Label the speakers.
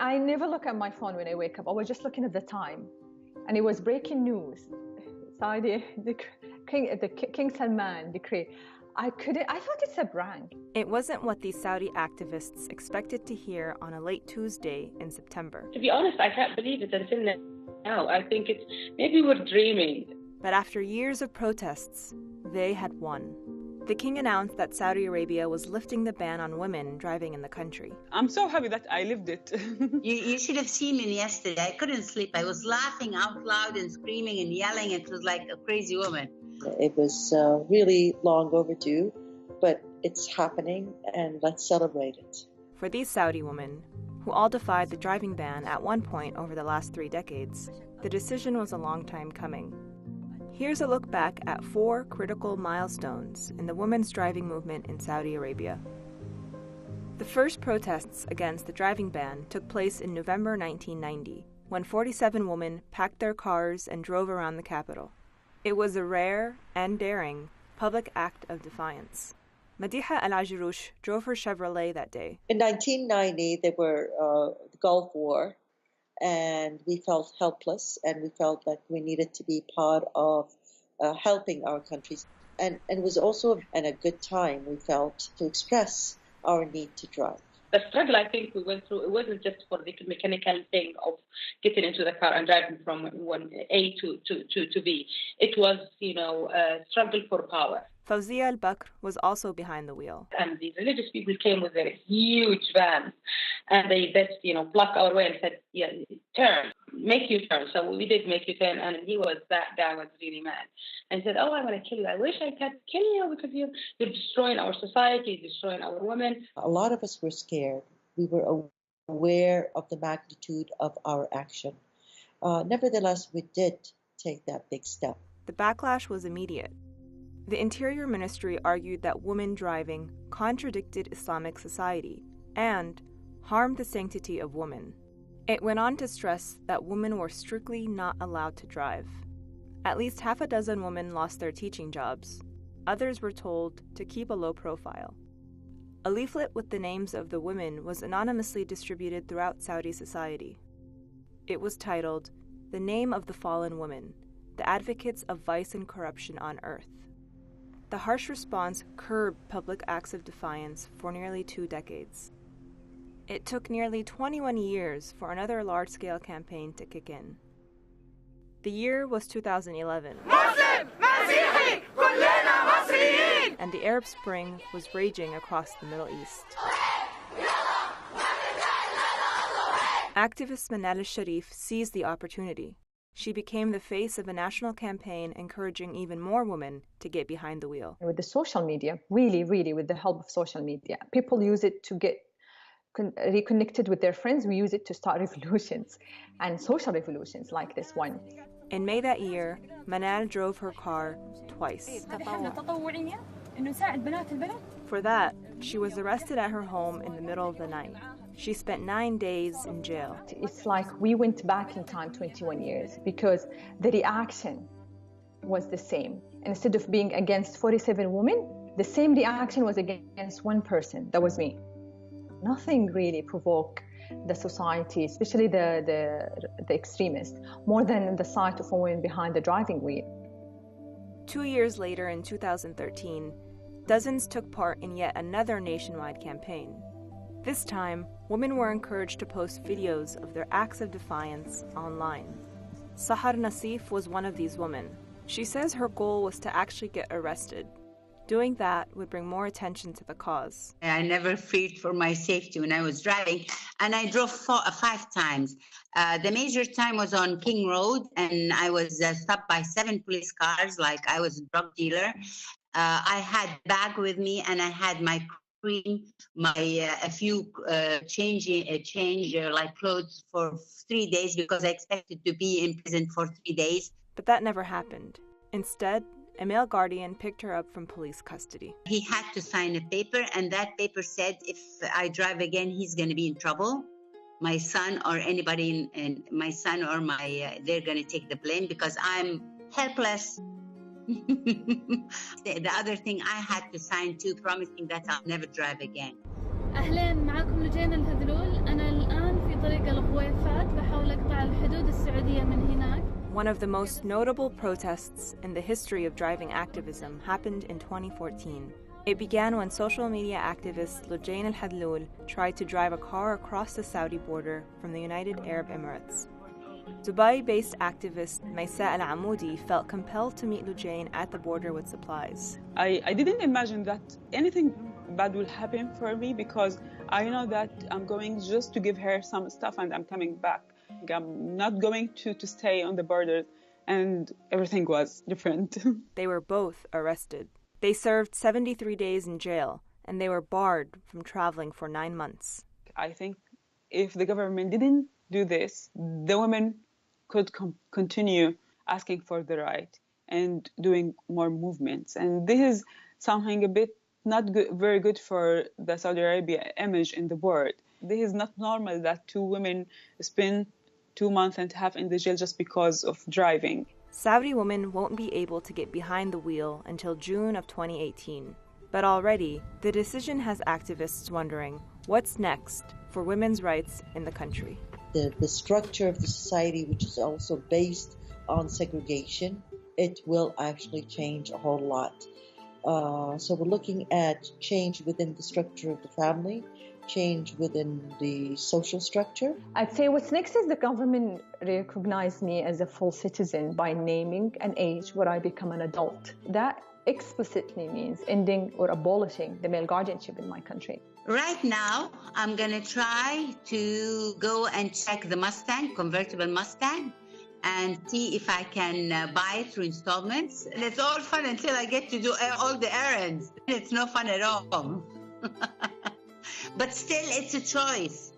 Speaker 1: I never look at my phone when I wake up. I was just looking at the time, and it was breaking news. Saudi, King Salman decree. I thought it's a prank.
Speaker 2: It wasn't what these Saudi activists expected to hear on a late Tuesday in September.
Speaker 3: To be honest, I can't believe it until now. I think maybe we're dreaming.
Speaker 2: But after years of protests, they had won. The king announced that Saudi Arabia was lifting the ban on women driving in the country.
Speaker 4: I'm so happy that I lived it.
Speaker 5: You should have seen me yesterday. I couldn't sleep. I was laughing out loud and screaming and yelling. It was like a crazy woman.
Speaker 6: It was really long overdue, but it's happening, and let's celebrate it.
Speaker 2: For these Saudi women, who all defied the driving ban at one point over the last 3 decades, the decision was a long time coming. Here's a look back at 4 critical milestones in the women's driving movement in Saudi Arabia. The first protests against the driving ban took place in November 1990, when 47 women packed their cars and drove around the capital. It was a rare and daring public act of defiance. Madiha Al-Ajroush drove her Chevrolet that day.
Speaker 6: In 1990, there were the Gulf War, and we felt helpless, and we felt that we needed to be part of helping our countries. And it was also a good time, we felt, to express our need to drive.
Speaker 3: The struggle I think we went through, it wasn't just for the mechanical thing of getting into the car and driving from one A to B. It was, a struggle for power.
Speaker 2: Fawzia Al-Bakr was also behind the wheel.
Speaker 3: And the religious people came with their huge vans, and they just, blocked our way and said, yeah, turn, make you turn. So we did make you turn, and that guy was really mad. And he said, oh, I'm going to kill you. I wish I could kill you because you're destroying our society, you're destroying our women.
Speaker 6: A lot of us were scared. We were aware of the magnitude of our action. Nevertheless, we did take that big step.
Speaker 2: The backlash was immediate. The Interior Ministry argued that women driving contradicted Islamic society and harmed the sanctity of women. It went on to stress that women were strictly not allowed to drive. At least half a dozen women lost their teaching jobs. Others were told to keep a low profile. A leaflet with the names of the women was anonymously distributed throughout Saudi society. It was titled, "The Name of the Fallen Women, the Advocates of Vice and Corruption on Earth." The harsh response curbed public acts of defiance for nearly 2 decades. It took nearly 21 years for another large-scale campaign to kick in. The year was 2011. And the Arab Spring was raging across the Middle East. Activist Manal al-Sharif seized the opportunity. She became the face of a national campaign encouraging even more women to get behind the wheel.
Speaker 1: With the social media, really, with the help of social media, people use it to get reconnected with their friends. We use it to start revolutions and social revolutions like this one.
Speaker 2: In May that year, Manal drove her car twice. For that, she was arrested at her home in the middle of the night. She spent 9 days in jail.
Speaker 1: It's like we went back in time 21 years because the reaction was the same. Instead of being against 47 women, the same reaction was against one person. That was me. Nothing really provoked the society, especially the extremists, more than the sight of a woman behind the driving wheel.
Speaker 2: 2 years later, in 2013, dozens took part in yet another nationwide campaign. This time, women were encouraged to post videos of their acts of defiance online. Sahar Nassif was one of these women. She says her goal was to actually get arrested. Doing that would bring more attention to the cause.
Speaker 5: I never feared for my safety when I was driving, and I drove 5 times. The major time was on King Road, and I was stopped by 7 police cars like I was a drug dealer. I had a bag with me, and I had my cream, a few change like clothes for 3 days because I expected to be in prison for 3 days.
Speaker 2: But that never happened. Instead, a male guardian picked her up from police custody.
Speaker 5: He had to sign a paper, and that paper said if I drive again, he's going to be in trouble. My son or anybody they're going to take the blame because I'm helpless. The other thing I had to sign too, promising that I'll never drive again.
Speaker 7: أهلاً معكم لجان الهذلول. أنا الآن في طريق
Speaker 2: One of the most notable protests in the history of driving activism happened in 2014. It began when social media activist Lujain al-Hadloul tried to drive a car across the Saudi border from the United Arab Emirates. Dubai-based activist Maysa al-Amoudi felt compelled to meet Lujain at the border with supplies.
Speaker 4: I didn't imagine that anything bad will happen for me, because I know that I'm going just to give her some stuff and I'm coming back. I'm not going to stay on the border, and everything was different.
Speaker 2: They were both arrested. They served 73 days in jail, and they were barred from traveling for 9 months.
Speaker 4: I think if the government didn't do this, the women could continue asking for the right and doing more movements. And this is something a bit not good, very good for the Saudi Arabia image in the world. This is not normal that two women spend 2 months and a half in the jail just because of driving.
Speaker 2: Saudi women won't be able to get behind the wheel until June of 2018. But already, the decision has activists wondering what's next for women's rights in the country.
Speaker 6: The structure of the society, which is also based on segregation, it will actually change a whole lot. So we're looking at change within the structure of the family, change within the social structure.
Speaker 1: I'd say what's next is the government recognize me as a full citizen by naming an age where I become an adult. That explicitly means ending or abolishing the male guardianship in my country.
Speaker 5: Right now, I'm going to try to go and check the Mustang, convertible Mustang, and see if I can buy it through installments. And it's all fun until I get to do all the errands. It's no fun at all. But still, it's a choice.